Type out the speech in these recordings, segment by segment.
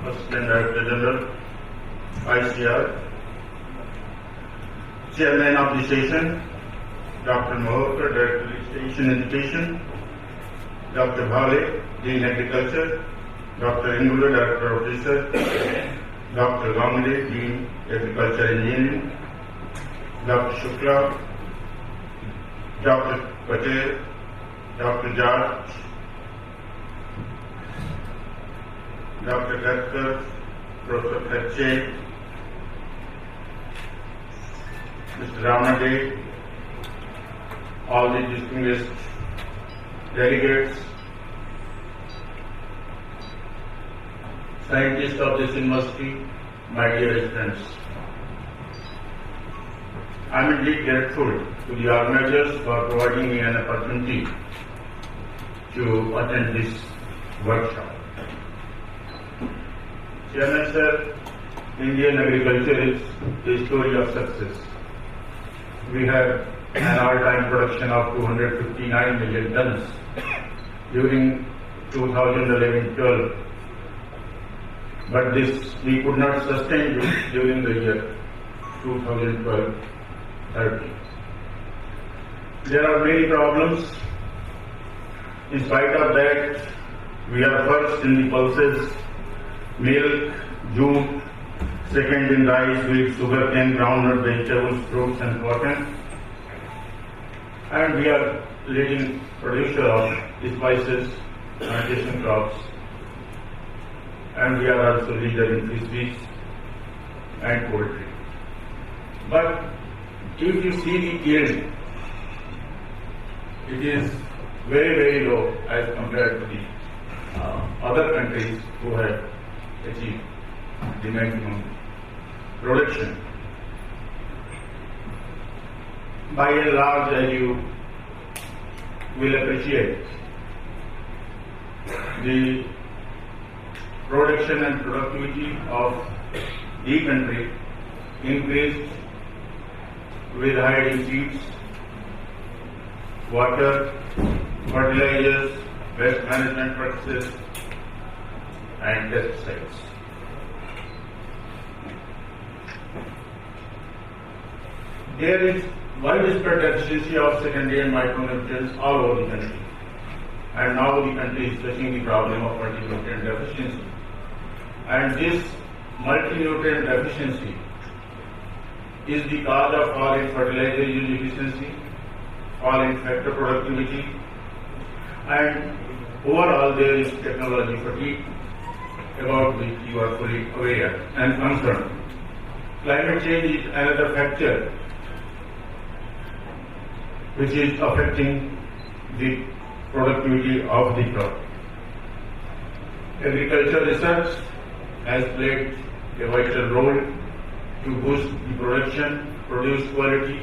Assistant Director General, ICR, Chairman of the station, Dr. Mohorkar, Director of Station Education, Dr. Bhale, Dean Agriculture, Dr. Ingula, Director of Research, Dr. Gangade, Dean Agriculture Engineering, Dr. Shukla, Dr. Patel, Dr. George, Dr. Gatkar, Professor Khatche, Mr. Ramade, all the distinguished delegates, scientists of this university, my dear friends. I am indeed grateful to the organizers for providing me an opportunity to attend this workshop. Chairman Sir, Indian agriculture is a story of success. We have an all-time production of 259 million tons during 2011-12, but this we could not sustain during the year 2012-13. There are many problems. In spite of that, we are first in the pulses: milk, jute, second in rice, wheat, sugarcane, groundnut, vegetables, fruits and cotton. And we are leading producer of spices, plantation crops. And we are also leader in fisheries and poultry. But if you see the yield, it is very, very low as compared to the other countries who have achieved the maximum production. By and large, as you will appreciate, the production and productivity of the country increased with higher seeds, water, fertilizers, waste management practices, and pesticides. There is widespread deficiency of secondary and micronutrients all over the country. And now the country is facing the problem of multinutrient deficiency. And this multinutrient deficiency is the cause of fall in fertilizer use efficiency, fall in factor productivity, and overall there is technology fatigue, about which you are fully aware and concerned. Climate change is another factor which is affecting the productivity of the crop. Agriculture research has played a vital role to boost the production, produce quality,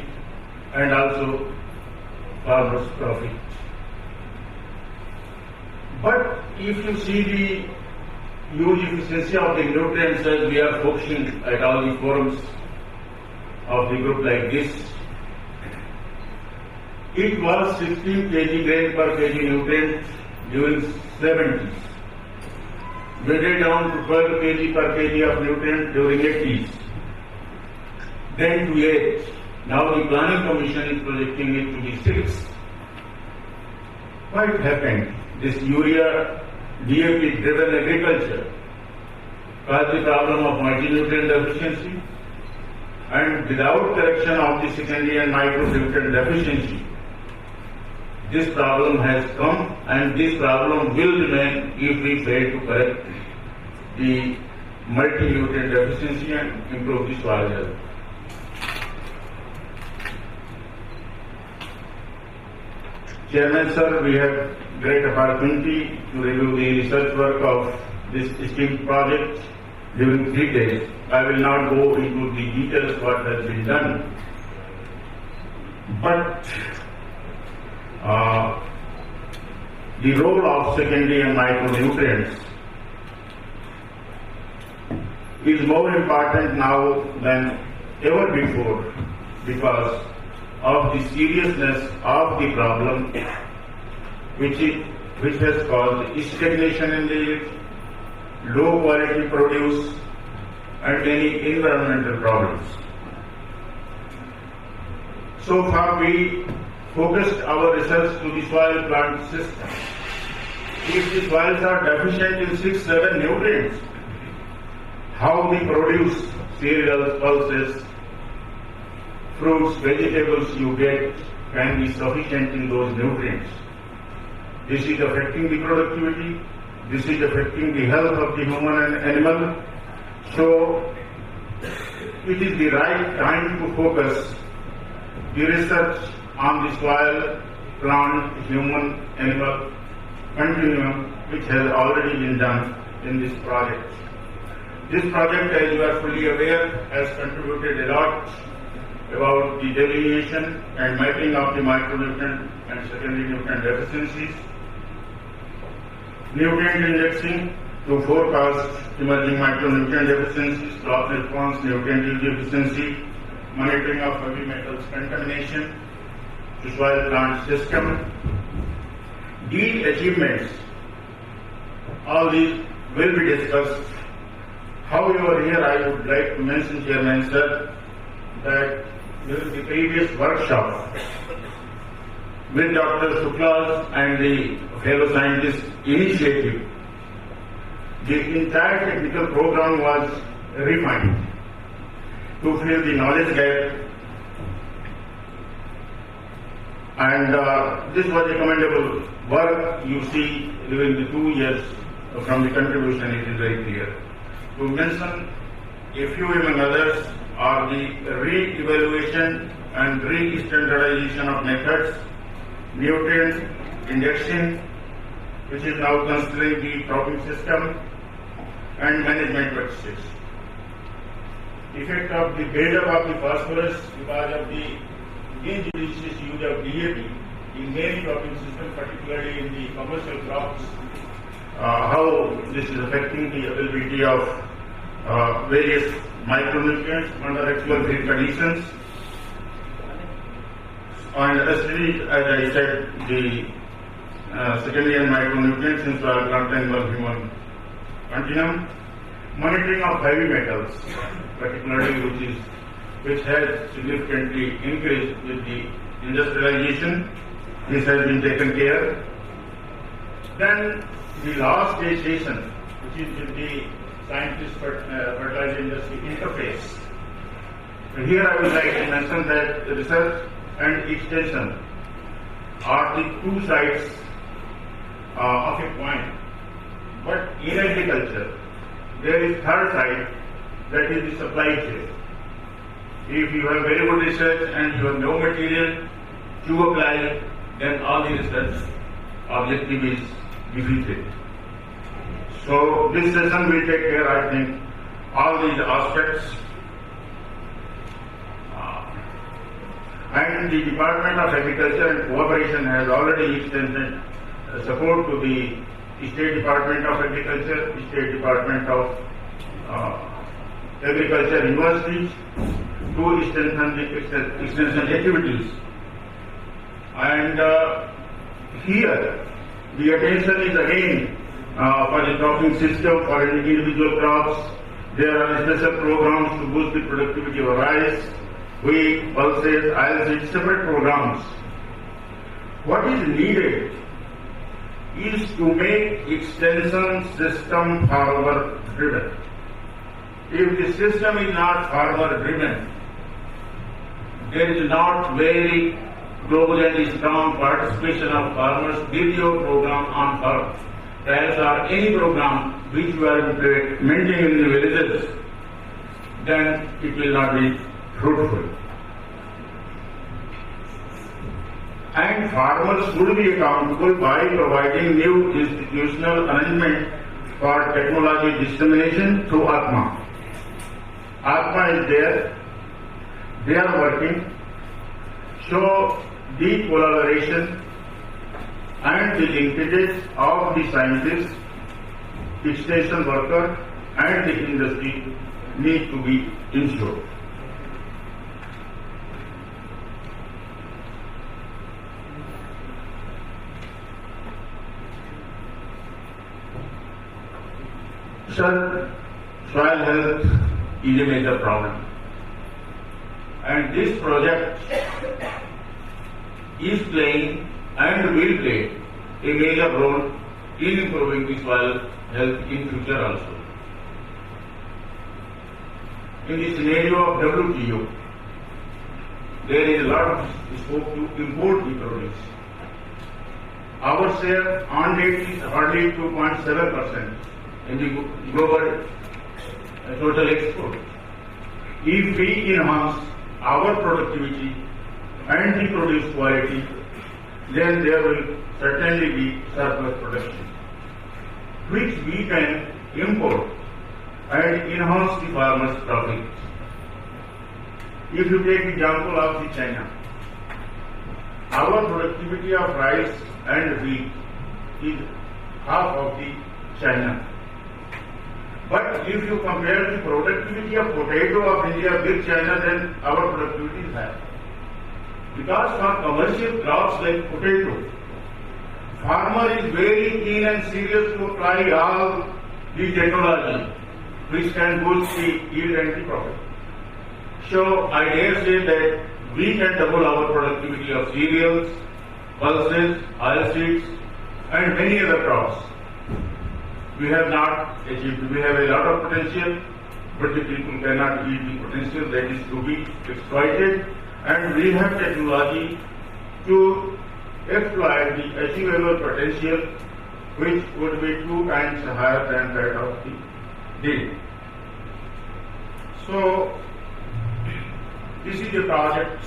and also farmers' profit. But if you see the huge efficiency of the nutrients as we are focusing at all the forums of the group like this, it was 16 kg grain per kg nutrient during 70s, weighted down to 12 kg per kg of nutrient during 80s, then to 8. Now the planning commission is projecting it to be 6. What happened? This urea DAP driven agriculture caused the problem of multinutrient deficiency, and without correction of the secondary and micronutrient deficiency, this problem has come, and this problem will remain if we fail to correct the multi-nutrient deficiency and improve the soil health. Chairman Sir, we have great opportunity to review the research work of this esteemed project during 3 days. I will not go into the details what has been done, but the role of secondary and micronutrients is more important now than ever before because of the seriousness of the problem which has caused stagnation in the yield, low quality produce, and many environmental problems. So far we focused our research to the soil plant system. If the soils are deficient in 6-7 nutrients, how the produce, cereals, pulses, fruits, vegetables you get can be sufficient in those nutrients. This is affecting the productivity, this is affecting the health of the human and animal. So it is the right time to focus the research on the soil, plant, human, animal continuum, which has already been done in this project. This project, as you are fully aware, has contributed a lot about the delineation and mapping of the micronutrient and secondary nutrient deficiencies, nutrient indexing to forecast emerging micronutrient deficiencies, crop response, nutrient use efficiency, monitoring of heavy metals contamination to soil plant system. These achievements, all these will be discussed. However, here I would like to mention, Chairman Sir, that during the previous workshop with Dr. Sukla's and the fellow scientists initiative, the entire technical program was refined to fill the knowledge gap, and this was a commendable work. You see, during the 2 years from the contribution, it is very clear. To mention a few among others are the re-evaluation and re-standardization of methods, nutrient indexing, which is now considering the cropping system, and management practices. Effect of the build-up of the phosphorus because of the injudicious use of DAP in many cropping systems, particularly in the commercial crops, how this is affecting the availability of various micronutrients under actual field conditions. And especially, as I said, the secondary and micronutrients in soil, plant, animal, human continuum. Monitoring of heavy metals, particularly which has significantly increased with the industrialization. This has been taken care. Then the last station, which is with the scientist fertilizer industry interface. Here I would like to mention that research and extension are the two sides of a coin. But in agriculture, there is third side, that is the supply chain. If you have very good research and you have no material to apply, then all the research objective is defeated. So this session will take care, I think, all these aspects. And the Department of Agriculture and Cooperation has already extended support to the State Department of Agriculture, State Department of Agriculture Universities to strengthen the extension activities. And here the attention is again for the cropping system, for individual crops. There are special programs to boost the productivity of rice, wheat, pulses, oilseeds, separate programs. What is needed is to make extension system farmer driven. If the system is not farmer driven, there is not very close and strong participation of farmers with your program on farm. Trials or any program which you are implementing in the villages, then it will not be fruitful. And farmers should be accountable by providing new institutional arrangement for technology dissemination through ATMA. ATMA is there, they are working. So the collaboration and the linkages of the scientists, extension worker and the industry need to be ensured. Sir, soil health is a major problem. And this project is playing and will play a major role in improving the soil health in future also. In the scenario of WTO, there is a lot of scope to import the produce. Our share on date is hardly 2.7% in the global total export. If we enhance our productivity and the produce quality, then there will certainly be surplus production, which we can import and enhance the farmers' profit. If you take example of the China, our productivity of rice and wheat is half of the China. But if you compare the productivity of potato of India with China, then our productivity is high. Because for commercial crops like potato, farmer is very keen and serious to apply all the technology which can boost the yield and the profit. So I dare say that we can double our productivity of cereals, pulses, oilseeds, and many other crops. We have not achieved. We have a lot of potential, but the people cannot use the potential that is to be exploited, and we have technology to exploit the achievable potential, which would be 2 times higher than that of the yield. So, this is a project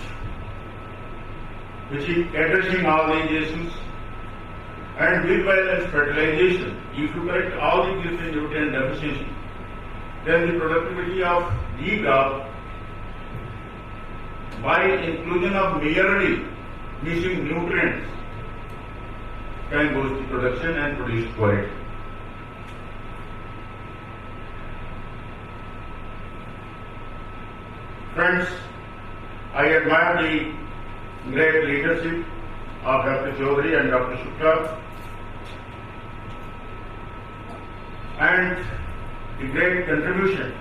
which is addressing all these issues, and with balanced fertilization, if you correct all the different nutrient deficiency, then the productivity of the crop by inclusion of merely missing nutrients can boost the production and produce quality. Friends, I admire the great leadership of Dr. Chaudhary and Dr. Shukla, and the great contribution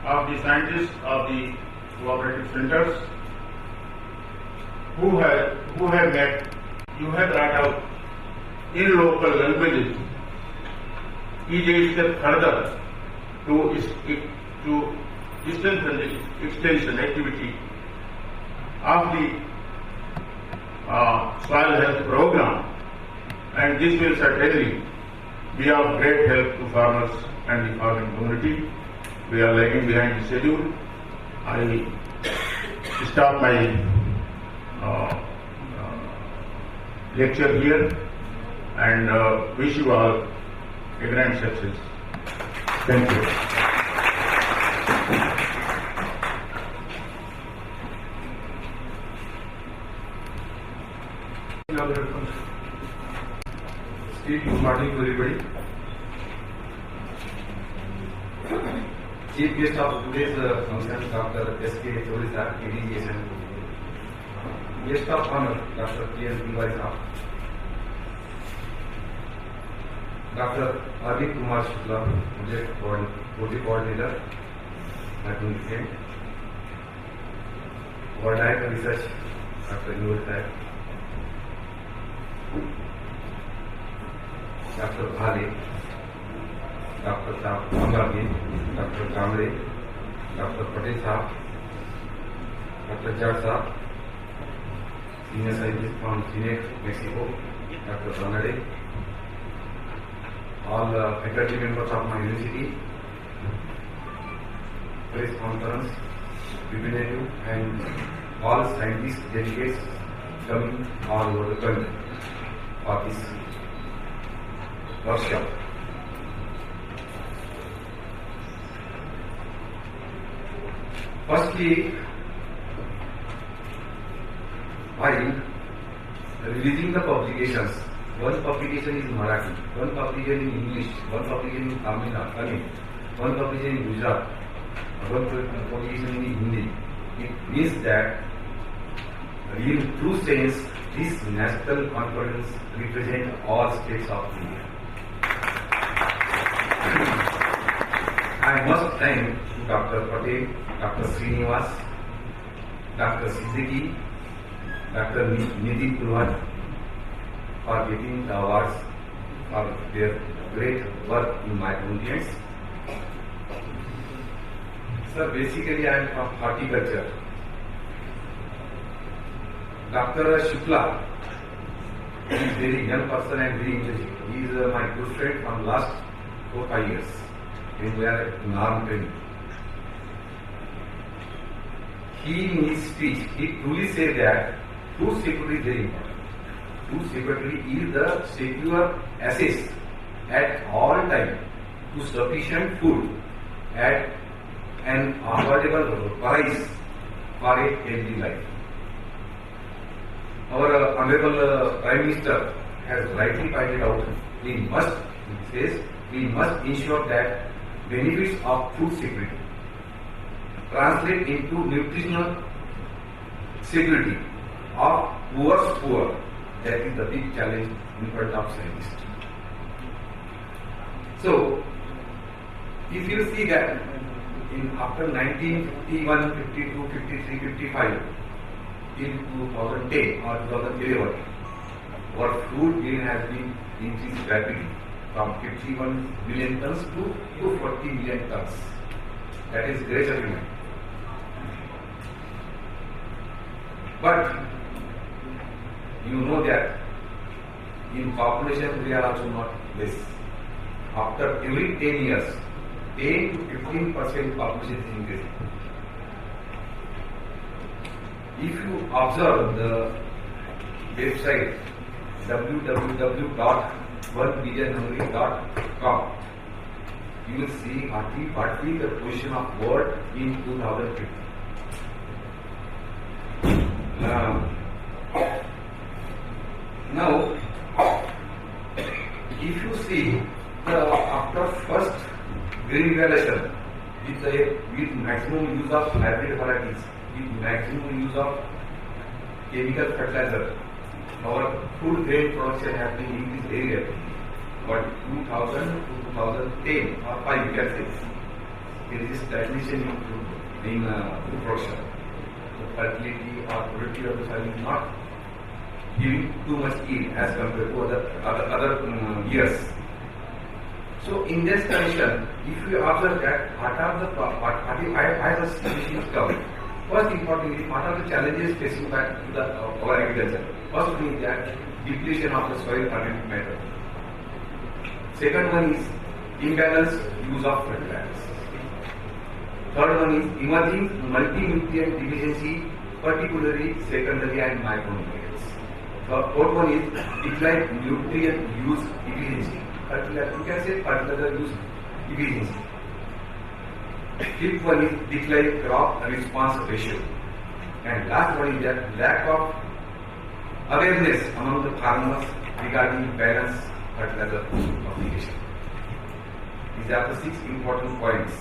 of the scientists of the cooperative centers who have met, you have brought out in local languages, is a step further to strengthen the extension activity of the soil health program, and this will certainly be of great help to farmers and the farming community. We are lagging behind the schedule. I stop my lecture here and wish you all a grand success. Thank you. Good morning to everybody. Chief guest of today's function, Dr. S.K. Chaudhary sir, ADGSN. Guest of honor, Dr. K.S. Tiwari sir. Dr. Arvind Kumar Shukla, project coordinator, Mathematics. World Director Research, Dr. Noor Saib. Dr. Bhale, Dr. Amrani, Dr. Kamre, Dr. Patel Saab, Dr. Jad Saab, Senior Scientist from CINEC, Mexico, Dr. Sanade, all faculty members of my university, press conference, representative, and all scientists, delegates coming all over the country for this workshop. Firstly, while releasing the publications, one publication is Marathi, one publication in English, one publication in Tamil, one publication in Gujarat, one publication in Hindi. It means that in true sense, this national conference represents all states of India. I must thank Dr. Patel, Dr. Srinivas, Dr. Siddiqui, Dr. Nitin Purwan for getting the awards for their great work in micronutrients. Sir, basically I am from horticulture. Dr. Shukla is a very young person and very intelligent. He is my good friend from last 4-5 years when we are at NARM training. He in his speech, he truly said that food security is very important. Food security is the secure access at all time to sufficient food at an affordable price for a healthy life. Our Honorable Prime Minister has rightly pointed out, he says, we must ensure that benefits of food security translate into nutritional security of poor's poor. That is the big challenge in front of scientists. So, if you see that after 1951, 52, 53, 55, in 2010 or 2011, our food gain has been increased rapidly from 51 million tons to 40 million tons. That is great achievement. But you know that in population we are also not less. After every 10 years, 10 to 15% population is increasing. If you observe the website www.onebillionhungry.com, you will see what is the position of world in 2050. Now, if you see after first green revolution with maximum use of hybrid varieties, with maximum use of chemical fertilizer, our food grain production has been increased very rapidly. But 2000 to 2010 or 5 you can say, there is stagnation in food production. The fertility or productivity of the soil is not giving too much yield as compared to other years. So in this condition, if you observe that what are the solutions come? First important is what are the challenges facing back to our agriculture. First one is that depletion of the soil organic matter. Second one is imbalanced use of fertilizers. Third one is emerging multi-nutrient deficiency, particularly secondary and micronutrients. Fourth one is decline nutrient use efficiency. You can say fertilizer use efficiency. Fifth one is decline crop response ratio. And last one is that lack of awareness among the farmers regarding balanced fertilizer application. These are the 6 important points.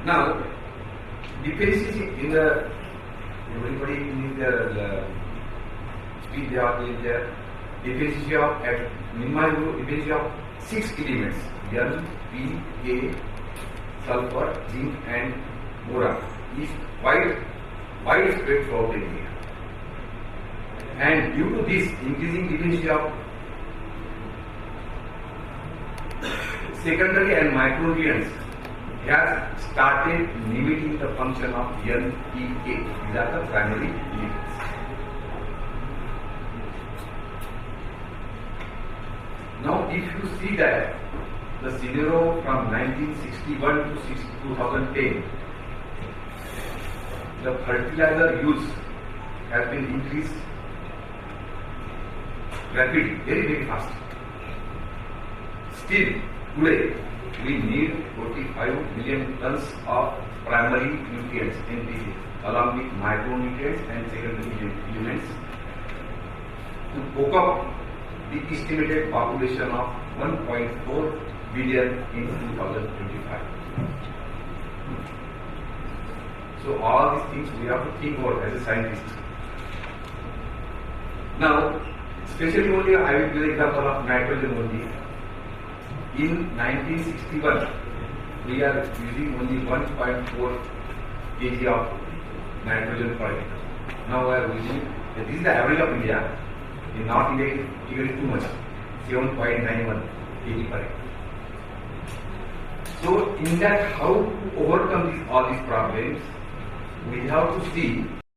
Now, deficiency in everybody in their speech they are there. Deficiency of at minimum deficiency of 6 elements: N, P, K, sulfur, zinc, and boron is widespread throughout India. And due to this increasing deficiency of secondary and micronutrients, has started limiting the function of N, P, K. These are the primary elements. Now, if you see that the scenario from 1961 to 2010, the fertilizer use has been increased rapidly, very, very fast. Still, today, we need 45 million tons of primary nutrients, NPK, along with micronutrients and secondary elements to cope up the estimated population of 1.4 billion in 2025. So all these things we have to think about as a scientist. Now, especially only I will give the example of nitrogen only. In 1961, we are using only 1.4 kg of nitrogen per acre. Now we are using, this is the average of India. In North India, it is too much, 7.91 kg per acre. So in that, how to overcome all these problems, we have to see